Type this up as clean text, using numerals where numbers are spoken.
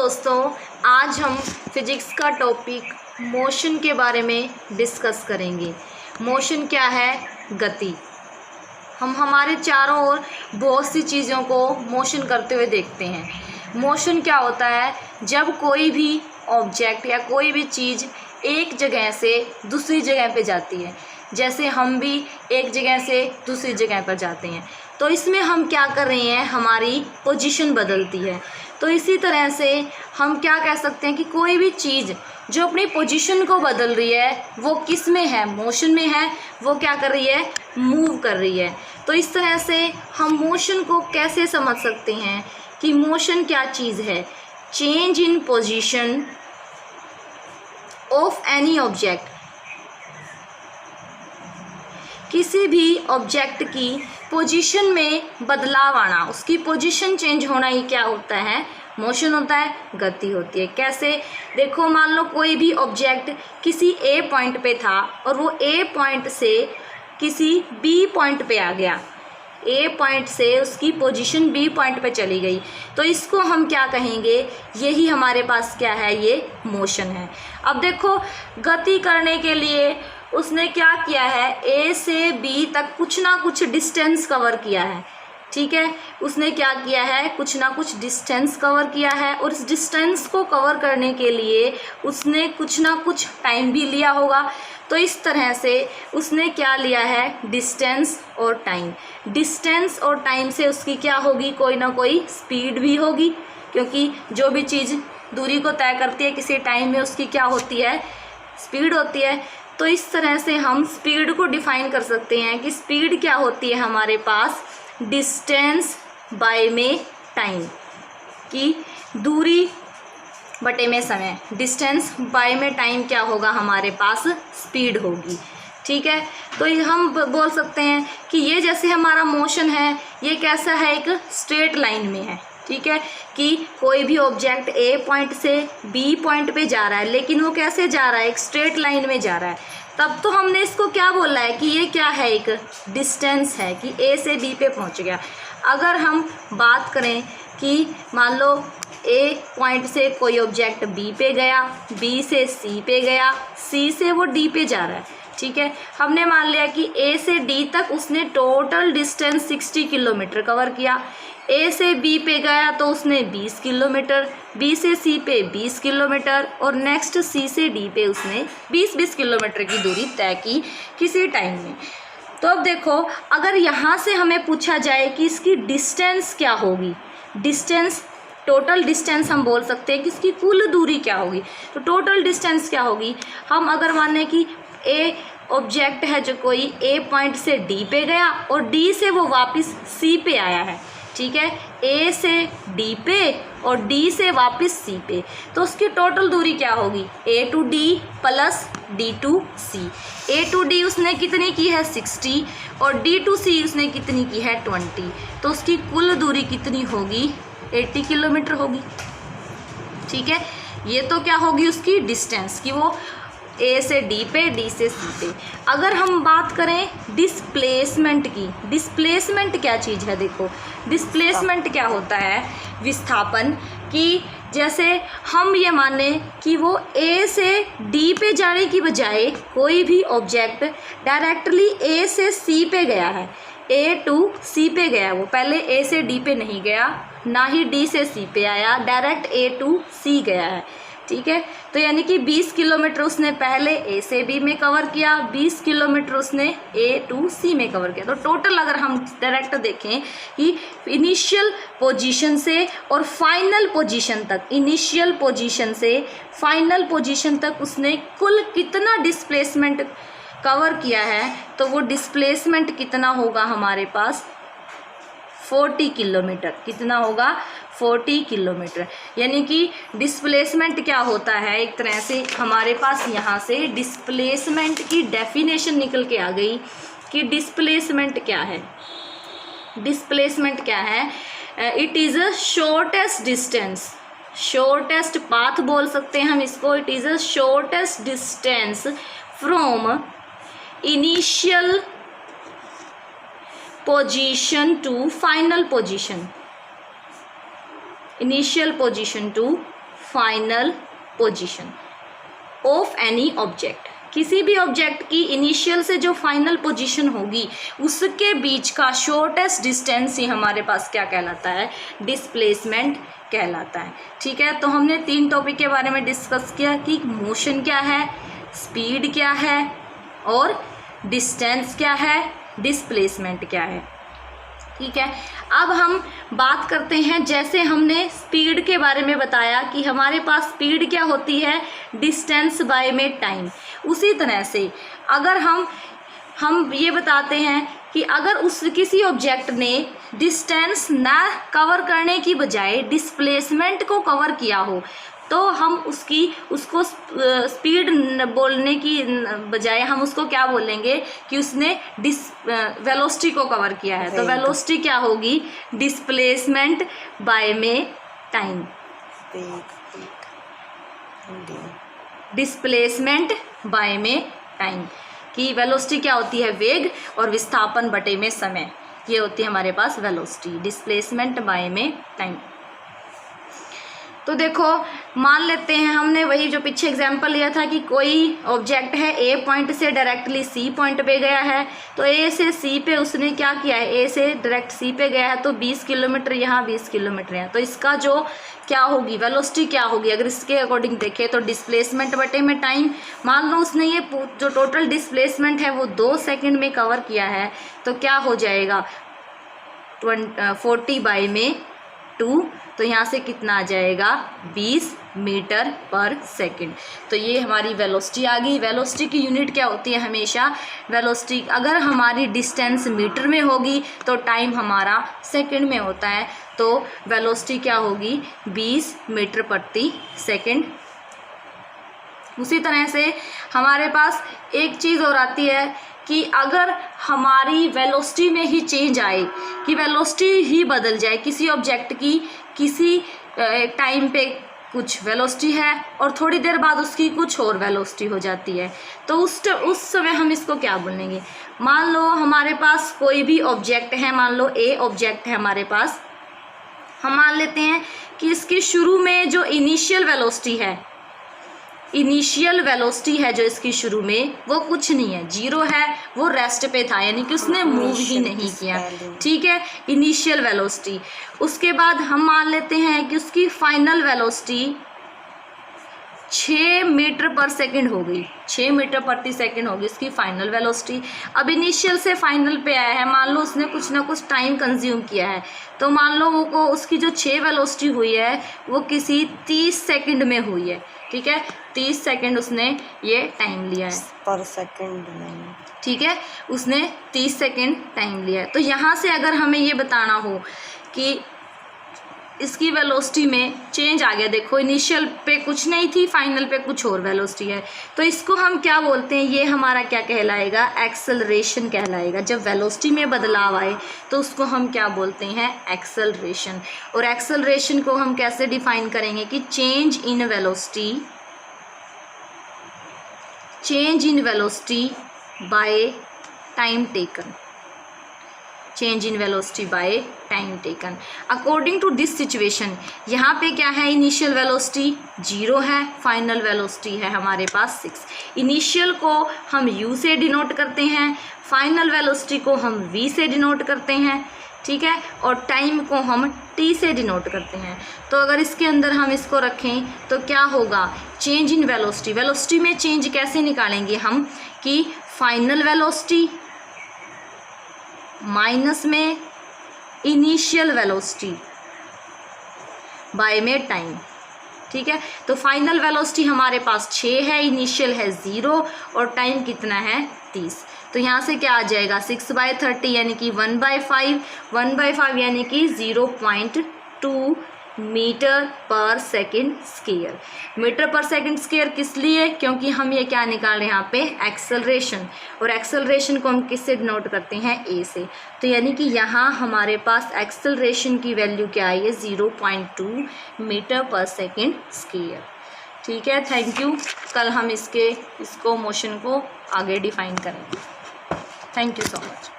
दोस्तों, आज हम फिजिक्स का टॉपिक मोशन के बारे में डिस्कस करेंगे। मोशन क्या है? गति। हम हमारे चारों ओर बहुत सी चीज़ों को मोशन करते हुए देखते हैं। मोशन क्या होता है? जब कोई भी ऑब्जेक्ट या कोई भी चीज़ एक जगह से दूसरी जगह पे जाती है, जैसे हम भी एक जगह से दूसरी जगह पर जाते हैं, तो इसमें हम क्या कर रहे हैं? हमारी पोजीशन बदलती है। तो इसी तरह से हम क्या कह सकते हैं कि कोई भी चीज़ जो अपनी पोजीशन को बदल रही है वो किस में है? मोशन में है। वो क्या कर रही है? मूव कर रही है। तो इस तरह से हम मोशन को कैसे समझ सकते हैं कि मोशन क्या चीज़ है? Change in position of any object. किसी भी ऑब्जेक्ट की पोजीशन में बदलाव आना, उसकी पोजीशन चेंज होना ही क्या होता है? मोशन होता है, गति होती है। कैसे? देखो, मान लो कोई भी ऑब्जेक्ट किसी ए पॉइंट पे था और वो ए पॉइंट से किसी बी पॉइंट पे आ गया। ए पॉइंट से उसकी पोजीशन बी पॉइंट पे चली गई, तो इसको हम क्या कहेंगे? यही हमारे पास क्या है? ये मोशन है। अब देखो, गति करने के लिए उसने क्या किया है? ए से बी तक कुछ ना कुछ डिस्टेंस कवर किया है। ठीक है, उसने क्या किया है? कुछ ना कुछ डिस्टेंस कवर किया है, और इस डिस्टेंस को कवर करने के लिए उसने कुछ ना कुछ टाइम भी लिया होगा। तो इस तरह से उसने क्या लिया है? डिस्टेंस और टाइम। डिस्टेंस और टाइम से उसकी क्या होगी? कोई ना कोई स्पीड भी होगी, क्योंकि जो भी चीज़ दूरी को तय करती है किसी टाइम में, उसकी क्या होती है? स्पीड होती है। तो इस तरह से हम स्पीड को डिफाइन कर सकते हैं कि स्पीड क्या होती है हमारे पास? डिस्टेंस बाय में टाइम, की दूरी बटे में समय। डिस्टेंस बाय में टाइम क्या होगा? हमारे पास स्पीड होगी। ठीक है, तो हम बोल सकते हैं कि ये जैसे हमारा मोशन है, ये कैसा है? एक स्ट्रेट लाइन में है। ठीक है, कि कोई भी ऑब्जेक्ट ए पॉइंट से बी पॉइंट पे जा रहा है, लेकिन वो कैसे जा रहा है? एक स्ट्रेट लाइन में जा रहा है। तब तो हमने इसको क्या बोला है कि ये क्या है? एक डिस्टेंस है, कि ए से बी पे पहुंच गया। अगर हम बात करें कि मान लो ए पॉइंट से कोई ऑब्जेक्ट बी पे गया, बी से सी पे गया, सी से वो डी पे जा रहा है। ठीक है, हमने मान लिया कि ए से डी तक उसने टोटल डिस्टेंस 60 किलोमीटर कवर किया। ए से बी पे गया तो उसने 20 किलोमीटर, बी से सी पे 20 किलोमीटर, और नेक्स्ट सी से डी पे उसने 20-20 किलोमीटर की दूरी तय की किसी टाइम में। तो अब देखो, अगर यहाँ से हमें पूछा जाए कि इसकी डिस्टेंस क्या होगी, डिस्टेंस, टोटल डिस्टेंस हम बोल सकते हैं कि इसकी कुल दूरी क्या होगी। तो टोटल डिस्टेंस क्या होगी? हम अगर माने कि ए ऑब्जेक्ट है जो कोई ए पॉइंट से डी पे गया और डी से वो वापस सी पे आया है। ठीक है, ए से डी पे और डी से वापस सी पे, तो उसकी टोटल दूरी क्या होगी? A to D plus D to C. A to D उसने कितनी की है? 60, और डी टू सी उसने कितनी की है? 20। तो उसकी कुल दूरी कितनी होगी? 80 किलोमीटर होगी। ठीक है, ये तो क्या होगी उसकी डिस्टेंस, कि वो ए से डी पे, डी से सी पे। अगर हम बात करें डिस्प्लेसमेंट की, डिस्प्लेसमेंट क्या चीज़ है? देखो, डिस्प्लेसमेंट क्या होता है? विस्थापन। कि जैसे हम ये माने कि वो ए से डी पे जाने की बजाय कोई भी ऑब्जेक्ट डायरेक्टली ए से सी पे गया है, ए टू सी पे गया, वो पहले ए से डी पे नहीं गया, ना ही डी से सी पे आया, डायरेक्ट ए टू सी गया है। ठीक है, तो यानी कि 20 किलोमीटर उसने पहले ए से बी में कवर किया, 20 किलोमीटर उसने ए टू सी में कवर किया। तो टोटल अगर हम डायरेक्ट देखें कि इनिशियल पोजीशन से और फाइनल पोजीशन तक, इनिशियल पोजीशन से फाइनल पोजीशन तक उसने कुल कितना डिस्प्लेसमेंट कवर किया है, तो वो डिस्प्लेसमेंट कितना होगा हमारे पास? 40 किलोमीटर। कितना होगा? 40 किलोमीटर। यानी कि डिस्प्लेसमेंट क्या होता है? एक तरह से हमारे पास यहाँ से डिस्प्लेसमेंट की डेफिनेशन निकल के आ गई कि डिस्प्लेसमेंट क्या है? डिस्प्लेसमेंट क्या है? It is a shortest distance, shortest path बोल सकते हैं हम इसको। It is a shortest distance from initial position to final position, initial position to final position of any object. किसी भी ऑब्जेक्ट की इनिशियल से जो फाइनल पोजीशन होगी उसके बीच का शॉर्टेस्ट डिस्टेंस ही हमारे पास क्या कहलाता है, डिस्प्लेसमेंट कहलाता है। ठीक है, तो हमने 3 टॉपिक के बारे में डिस्कस किया कि मोशन क्या है, स्पीड क्या है और डिस्टेंस क्या है, डिस्प्लेसमेंट क्या है। ठीक है, अब हम बात करते हैं, जैसे हमने स्पीड के बारे में बताया कि हमारे पास स्पीड क्या होती है, डिस्टेंस बाय में टाइम। उसी तरह से अगर हम ये बताते हैं कि अगर किसी ऑब्जेक्ट ने डिस्टेंस ना कवर करने की बजाय डिस्प्लेसमेंट को कवर किया हो तो हम उसको स्पीड बोलने की बजाय हम उसको क्या बोलेंगे कि उसने वेलोसिटी को कवर किया है। तो वेलोसिटी क्या होगी, डिस्प्लेसमेंट बाय में टाइम। डिस्प्लेसमेंट बाय में टाइम की वेलोसिटी क्या होती है, वेग, और विस्थापन बटे में समय, ये होती है हमारे पास वेलोसिटी। डिस्प्लेसमेंट बाय में टाइम। तो देखो मान लेते हैं हमने वही जो पीछे एग्जांपल लिया था कि कोई ऑब्जेक्ट है ए पॉइंट से डायरेक्टली सी पॉइंट पे गया है, तो ए से सी पे उसने क्या किया है, ए से डायरेक्ट सी पे गया है तो 20 किलोमीटर यहाँ 20 किलोमीटर है, तो इसका जो क्या होगी, वेलोसिटी क्या होगी, अगर इसके अकॉर्डिंग देखें तो डिस्प्लेसमेंट बटे में टाइम। मान लो उसने ये जो टोटल डिस्प्लेसमेंट है वो 2 सेकेंड में कवर किया है, तो क्या हो जाएगा 40 बाय में 2, तो यहाँ से कितना आ जाएगा 20 मीटर पर सेकंड। तो ये हमारी वेलोसिटी आ गई। वेलोसिटी की यूनिट क्या होती है, हमेशा वेलोसिटी अगर हमारी डिस्टेंस मीटर में होगी तो टाइम हमारा सेकंड में होता है, तो वेलोसिटी क्या होगी 20 मीटर प्रति सेकंड। उसी तरह से हमारे पास एक चीज़ और आती है कि अगर हमारी वेलोसिटी में ही चेंज आए, कि वेलोसिटी ही बदल जाए, किसी ऑब्जेक्ट की किसी टाइम पे कुछ वेलोसिटी है और थोड़ी देर बाद उसकी कुछ और वेलोसिटी हो जाती है, तो उस समय हम इसको क्या बोलेंगे। मान लो हमारे पास कोई भी ऑब्जेक्ट है, मान लो ए ऑब्जेक्ट है हमारे पास, हम मान लेते हैं कि इसकी शुरू में जो इनिशियल वेलोसिटी है जो इसकी शुरू में वो कुछ नहीं है, 0 है, वो रेस्ट पे था, यानी कि उसने मूव ही नहीं किया। ठीक है, इनिशियल वेलोसिटी। उसके बाद हम मान लेते हैं कि उसकी फाइनल वेलोसिटी 6 मीटर पर सेकंड हो गई, 6 मीटर प्रति सेकंड होगी उसकी फाइनल वेलोसिटी। अब इनिशियल से फाइनल पे आया है, मान लो उसने कुछ ना कुछ टाइम कंज्यूम किया है, तो मान लो वो उसकी जो 6 वेलोसिटी हुई है वो किसी 30 सेकंड में हुई है। ठीक है, 30 सेकंड उसने ये टाइम लिया है पर सेकंड नहीं। ठीक है, उसने 30 सेकंड टाइम लिया है। तो यहाँ से अगर हमें ये बताना हो कि इसकी वेलोसिटी में चेंज आ गया, देखो इनिशियल पे कुछ नहीं थी, फाइनल पे कुछ और वेलोसिटी है, तो इसको हम क्या बोलते हैं, ये हमारा क्या कहलाएगा, एक्सेलरेशन कहलाएगा। जब वेलोसिटी में बदलाव आए तो उसको हम क्या बोलते हैं, एक्सेलरेशन। और एक्सेलरेशन को हम कैसे डिफाइन करेंगे कि change in velocity by time taken. Change in velocity by time taken according to this situation. यहाँ पे क्या है, इनिशियल वेलोसिटी 0 है, फाइनल वेलोसिटी है हमारे पास 6। इनिशियल को हम u से डिनोट करते हैं, फाइनल वेलोसिटी को हम v से डिनोट करते हैं। ठीक है, और टाइम को हम t से डिनोट करते हैं। तो अगर इसके अंदर हम इसको रखें तो क्या होगा, चेंज इन वेलोसिटी। वेलोसिटी में चेंज कैसे निकालेंगे हम, कि फाइनल वेलोसिटी माइनस में इनिशियल वेलोसिटी बाय में टाइम। ठीक है, तो फाइनल वेलोसिटी हमारे पास 6 है, इनिशियल है 0 और टाइम कितना है 30। तो यहाँ से क्या आ जाएगा 6/30 यानी कि 1/5, 1/5 यानी कि 0.2 मीटर पर सेकंड स्क्वायर। मीटर पर सेकंड स्क्वायर किस लिए, क्योंकि हम ये क्या निकाल रहे हैं यहाँ पे, एक्सेलरेशन। और एक्सेलरेशन को हम किससे डिनोट करते हैं, ए से। तो यानी कि यहाँ हमारे पास एक्सेलरेशन की वैल्यू क्या आई है, 0.2 मीटर पर सेकंड स्क्वायर। ठीक है, थैंक यू। कल हम इसको मोशन को आगे डिफाइन करेंगे। Thank you so much.